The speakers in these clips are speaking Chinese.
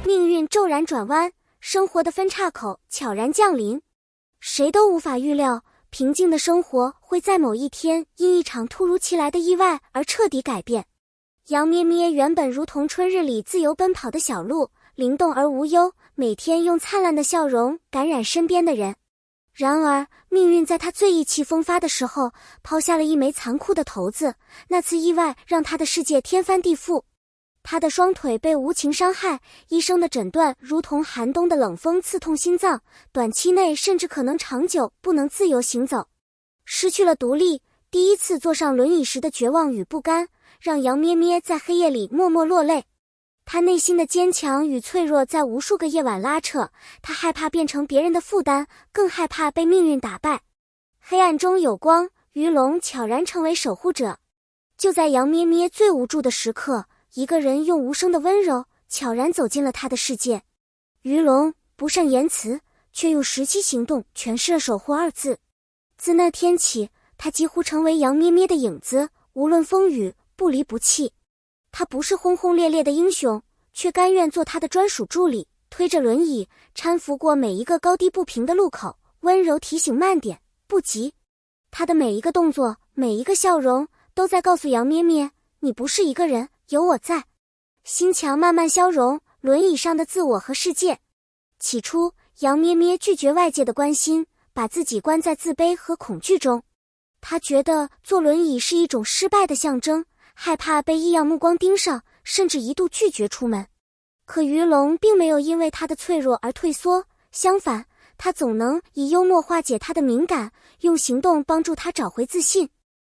命运骤然转弯，生活的分岔口悄然降临。谁都无法预料，平静的生活会在某一天因一场突如其来的意外而彻底改变。杨咩咩原本如同春日里自由奔跑的小鹿，灵动而无忧，每天用灿烂的笑容感染身边的人。然而，命运在他最意气风发的时候，抛下了一枚残酷的骰子。那次意外让他的世界天翻地覆。他的双腿被无情伤害，医生的诊断如同寒冬的冷风刺痛心脏，短期内甚至可能长久不能自由行走。失去了独立，第一次坐上轮椅时的绝望与不甘，让杨咩咩在黑夜里默默落泪。他内心的坚强与脆弱在无数个夜晚拉扯，他害怕变成别人的负担，更害怕被命运打败。黑暗中有光，鱼龙悄然成为守护者。就在杨咩咩最无助的时刻，一个人用无声的温柔悄然走进了他的世界。鱼龙不善言辞，却用实际行动诠释了守护二字。自那天起，他几乎成为杨咩咩的影子，无论风雨不离不弃。他不是轰轰烈烈的英雄，却甘愿做他的专属助理，推着轮椅搀扶过每一个高低不平的路口，温柔提醒慢点，不急。他的每一个动作，每一个笑容，都在告诉杨咩咩，你不是一个人，有我在。心墙慢慢消融，轮椅上的自我和世界。起初，杨咩咩拒绝外界的关心，把自己关在自卑和恐惧中。他觉得坐轮椅是一种失败的象征，害怕被异样目光盯上，甚至一度拒绝出门。可鱼龙并没有因为他的脆弱而退缩，相反，他总能以幽默化解他的敏感，用行动帮助他找回自信。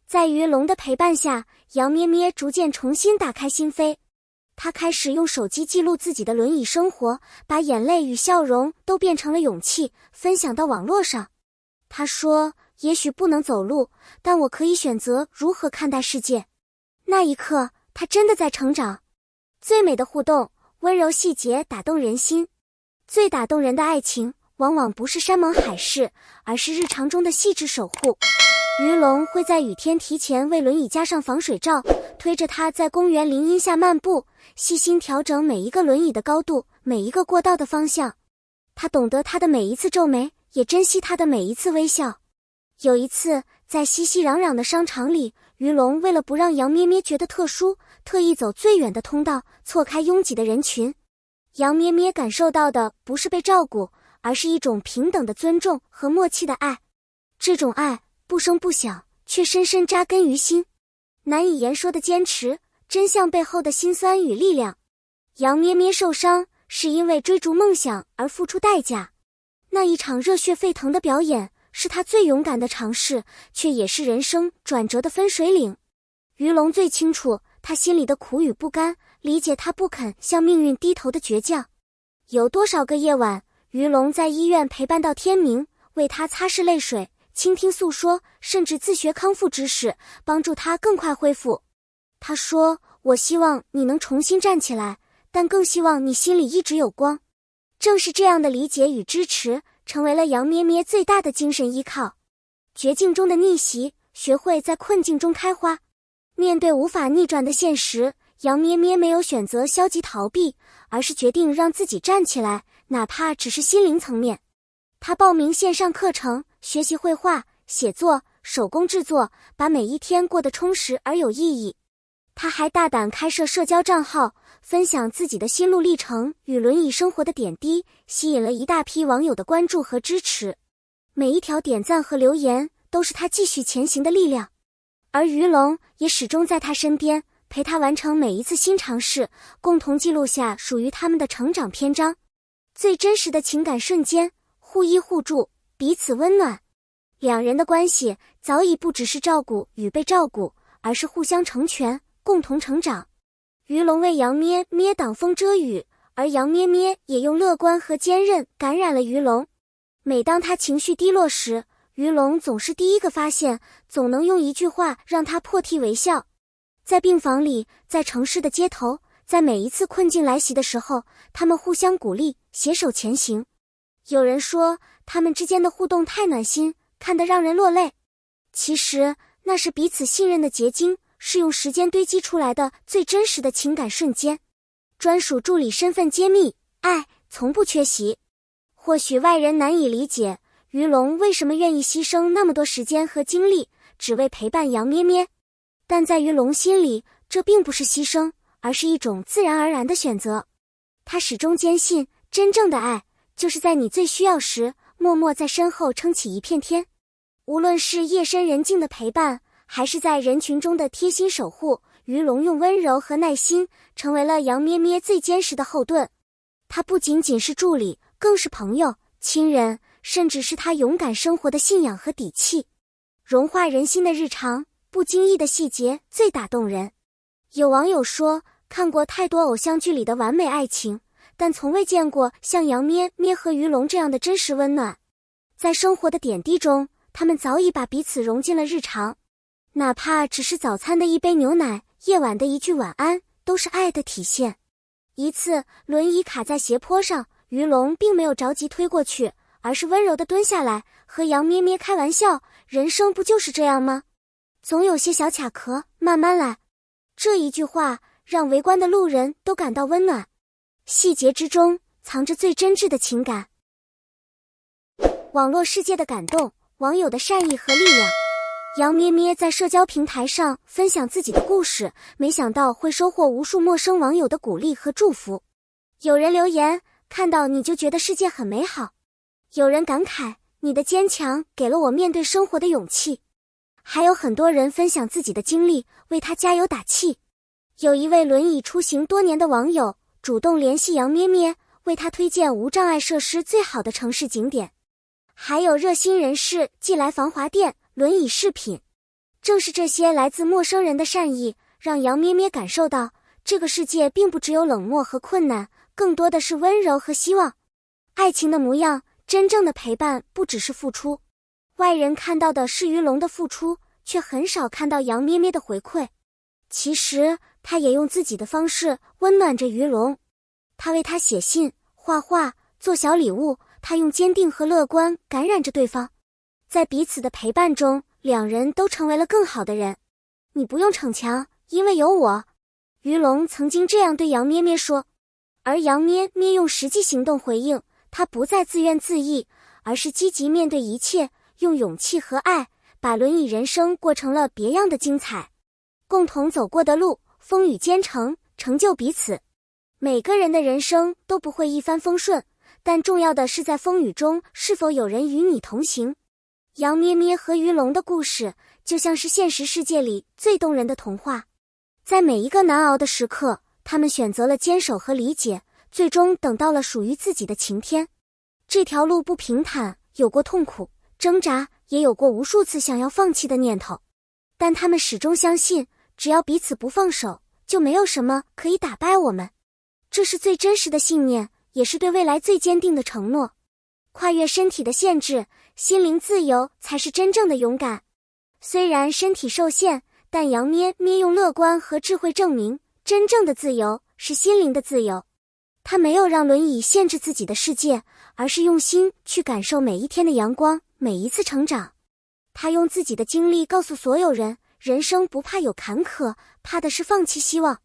在鱼龙的陪伴下，杨咩咩逐渐重新打开心扉。他开始用手机记录自己的轮椅生活，把眼泪与笑容都变成了勇气，分享到网络上。他说，也许不能走路，但我可以选择如何看待世界。那一刻，他真的在成长。最美的互动，温柔细节打动人心。最打动人的爱情，往往不是山盟海誓，而是日常中的细致守护。鱼龙会在雨天提前为轮椅加上防水罩，推着它在公园林荫下漫步，细心调整每一个轮椅的高度，每一个过道的方向。他懂得它的每一次皱眉，也珍惜它的每一次微笑。有一次，在熙熙攘攘的商场里，鱼龙为了不让杨咩咩觉得特殊，特意走最远的通道，错开拥挤的人群。杨咩咩感受到的不是被照顾，而是一种平等的尊重和默契的爱。这种爱不声不响，却深深扎根于心。难以言说的坚持，真相背后的辛酸与力量。杨咩咩受伤，是因为追逐梦想而付出代价。那一场热血沸腾的表演，是他最勇敢的尝试，却也是人生转折的分水岭。鱼龙最清楚他心里的苦与不甘，理解他不肯向命运低头的倔强。有多少个夜晚，鱼龙在医院陪伴到天明，为他擦拭泪水，倾听诉说，甚至自学康复知识，帮助他更快恢复。他说，我希望你能重新站起来，但更希望你心里一直有光。正是这样的理解与支持，成为了杨咩咩最大的精神依靠。绝境中的逆袭，学会在困境中开花。面对无法逆转的现实，杨咩咩没有选择消极逃避，而是决定让自己站起来，哪怕只是心灵层面。他报名线上课程，学习绘画、写作、手工制作，把每一天过得充实而有意义。他还大胆开设社交账号，分享自己的心路历程与轮椅生活的点滴，吸引了一大批网友的关注和支持。每一条点赞和留言都是他继续前行的力量。而鱼龙也始终在他身边，陪他完成每一次新尝试，共同记录下属于他们的成长篇章。最真实的情感瞬间，互依互助，彼此温暖。两人的关系早已不只是照顾与被照顾，而是互相成全，共同成长。鱼龙为杨咩咩挡风遮雨，而杨咩咩也用乐观和坚韧感染了鱼龙。每当他情绪低落时，鱼龙总是第一个发现，总能用一句话让他破涕为笑。在病房里，在城市的街头，在每一次困境来袭的时候，他们互相鼓励，携手前行。有人说，他们之间的互动太暖心，看得让人落泪。其实，那是彼此信任的结晶，是用时间堆积出来的最真实的情感瞬间。专属助理身份揭秘，爱从不缺席。或许外人难以理解鱼龙为什么愿意牺牲那么多时间和精力，只为陪伴杨咩咩，但在鱼龙心里，这并不是牺牲，而是一种自然而然的选择。他始终坚信，真正的爱就是在你最需要时，默默在身后撑起一片天。无论是夜深人静的陪伴，还是在人群中的贴心守护，鱼龙用温柔和耐心成为了杨咩咩最坚实的后盾。他不仅仅是助理，更是朋友、亲人，甚至是他勇敢生活的信仰和底气。融化人心的日常，不经意的细节最打动人。有网友说，看过太多偶像剧里的完美爱情，但从未见过像杨咩咩和鱼龙这样的真实温暖。在生活的点滴中，他们早已把彼此融进了日常，哪怕只是早餐的一杯牛奶，夜晚的一句晚安，都是爱的体现。一次，轮椅卡在斜坡上，鱼龙并没有着急推过去，而是温柔地蹲下来，和杨咩咩开玩笑，人生不就是这样吗？总有些小卡壳，慢慢来。这一句话让围观的路人都感到温暖，细节之中藏着最真挚的情感。网络世界的感动，网友的善意和力量。杨咩咩在社交平台上分享自己的故事，没想到会收获无数陌生网友的鼓励和祝福。有人留言，看到你就觉得世界很美好。有人感慨，你的坚强给了我面对生活的勇气。还有很多人分享自己的经历，为他加油打气。有一位轮椅出行多年的网友主动联系杨咩咩，为他推荐无障碍设施最好的城市景点。还有热心人士寄来防滑垫、轮椅饰品。正是这些来自陌生人的善意，让杨咩咩感受到，这个世界并不只有冷漠和困难，更多的是温柔和希望。爱情的模样，真正的陪伴不只是付出。外人看到的是鱼龙的付出，却很少看到杨咩咩的回馈。其实，他也用自己的方式温暖着鱼龙。他为他写信、画画、做小礼物，他用坚定和乐观感染着对方。在彼此的陪伴中，两人都成为了更好的人。你不用逞强，因为有我。鱼龙曾经这样对杨咩咩说，而杨咩咩用实际行动回应，他不再自怨自艾，而是积极面对一切，用勇气和爱，把轮椅人生过成了别样的精彩。共同走过的路，风雨兼程，成就彼此。每个人的人生都不会一帆风顺，但重要的是在风雨中是否有人与你同行。杨咩咩和鱼龙的故事就像是现实世界里最动人的童话。在每一个难熬的时刻，他们选择了坚守和理解，最终等到了属于自己的晴天。这条路不平坦，有过痛苦、挣扎，也有过无数次想要放弃的念头。但他们始终相信，只要彼此不放手，就没有什么可以打败我们。这是最真实的信念，也是对未来最坚定的承诺。跨越身体的限制，心灵自由才是真正的勇敢。虽然身体受限，但杨咩咩用乐观和智慧证明，真正的自由是心灵的自由。他没有让轮椅限制自己的世界，而是用心去感受每一天的阳光，每一次成长。他用自己的经历告诉所有人，人生不怕有坎坷，怕的是放弃希望。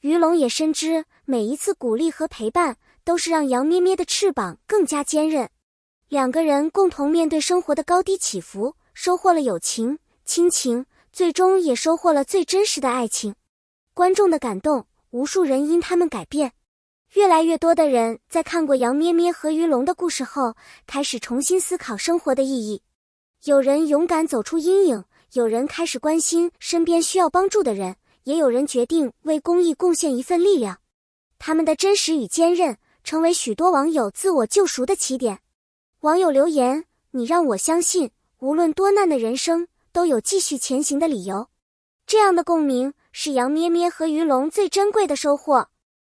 鱼龙也深知，每一次鼓励和陪伴，都是让杨咩咩的翅膀更加坚韧。两个人共同面对生活的高低起伏，收获了友情、亲情，最终也收获了最真实的爱情。观众的感动，无数人因他们改变。越来越多的人在看过杨咩咩和鱼龙的故事后，开始重新思考生活的意义。有人勇敢走出阴影，有人开始关心身边需要帮助的人，也有人决定为公益贡献一份力量。他们的真实与坚韧，成为许多网友自我救赎的起点。网友留言，你让我相信，无论多难的人生，都有继续前行的理由。这样的共鸣，是杨咩咩和鱼龙最珍贵的收获。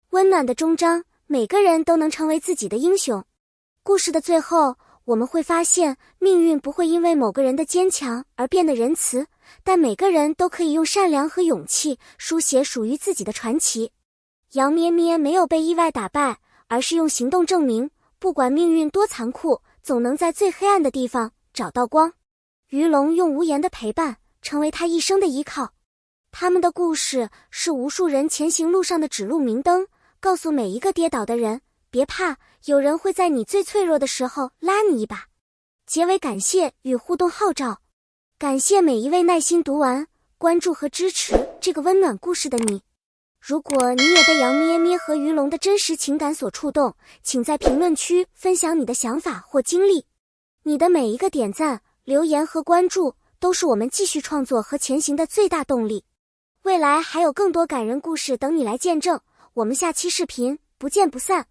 温暖的终章，每个人都能成为自己的英雄。故事的最后，我们会发现，命运不会因为某个人的坚强而变得仁慈，但每个人都可以用善良和勇气书写属于自己的传奇。杨咩咩没有被意外打败，而是用行动证明，不管命运多残酷，总能在最黑暗的地方找到光。鱼龙用无言的陪伴，成为他一生的依靠。他们的故事是无数人前行路上的指路明灯，告诉每一个跌倒的人，别怕，有人会在你最脆弱的时候拉你一把。结尾感谢与互动号召，感谢每一位耐心读完、关注和支持这个温暖故事的你。如果你也被杨咩咩和鱼龙的真实情感所触动，请在评论区分享你的想法或经历。你的每一个点赞、留言和关注都是我们继续创作和前行的最大动力。未来还有更多感人故事等你来见证，我们下期视频不见不散。